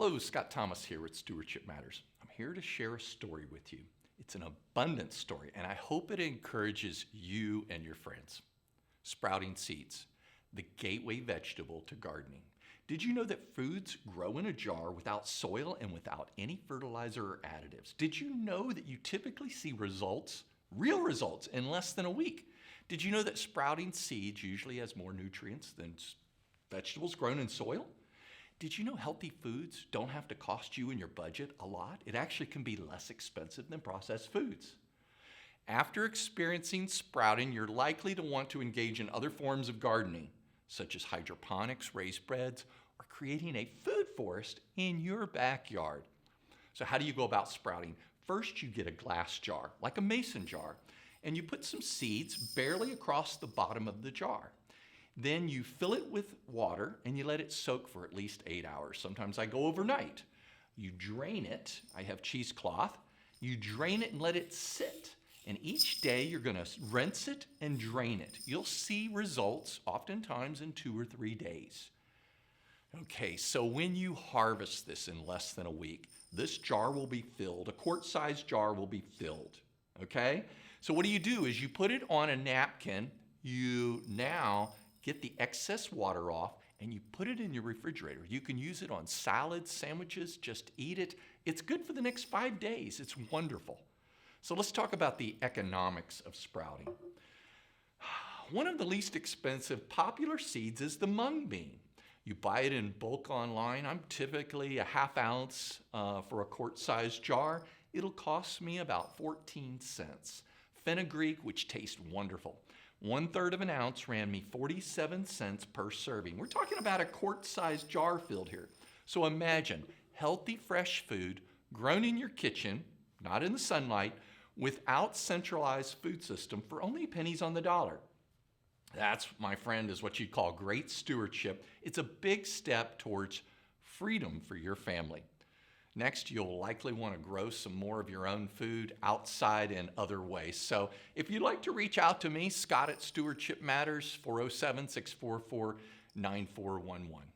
Hello, Scott Thomas here with Stewardship Matters. I'm here to share a story with you. It's an abundance story, and I hope it encourages you and your friends. Sprouting seeds, the gateway vegetable to gardening. Did you know that foods grow in a jar without soil and without any fertilizer or additives? Did you know that you typically see results, real results, in less than a week? Did you know that sprouting seeds usually has more nutrients than vegetables grown in soil? Did you know healthy foods don't have to cost you in your budget a lot? It actually can be less expensive than processed foods. After experiencing sprouting, you're likely to want to engage in other forms of gardening, such as hydroponics, raised beds, or creating a food forest in your backyard. So how do you go about sprouting? First, you get a glass jar, like a mason jar, and you put some seeds barely across the bottom of the jar. Then you fill it with water and you let it soak for at least 8 hours. Sometimes I go overnight. You drain it. I have cheesecloth. You drain it and let it sit. And each day you're going to rinse it and drain it. You'll see results oftentimes in 2 or 3 days. Okay, so when you harvest this in less than a week, this jar will be filled. A quart-sized jar will be filled. Okay? So what do is you put it on a napkin. You now get the excess water off and you put it in your refrigerator. You can use it on salads, sandwiches, just eat it. It's good for the next 5 days. It's wonderful. So let's talk about the economics of sprouting. One of the least expensive popular seeds is the mung bean. You buy it in bulk online. I'm typically a ½ ounce for a quart-sized jar. It'll cost me about 14 cents. Fenegreek, which tastes wonderful. 1/3 of an ounce ran me 47 cents per serving. We're talking about a quart-sized jar filled here. So imagine healthy, fresh food grown in your kitchen, not in the sunlight, without centralized food system for only pennies on the dollar. That's, my friend, is what you'd call great stewardship. It's a big step towards freedom for your family. Next, you'll likely want to grow some more of your own food outside in other ways. So if you'd like to reach out to me, Scott at Stewardship Matters, 407-644-9411.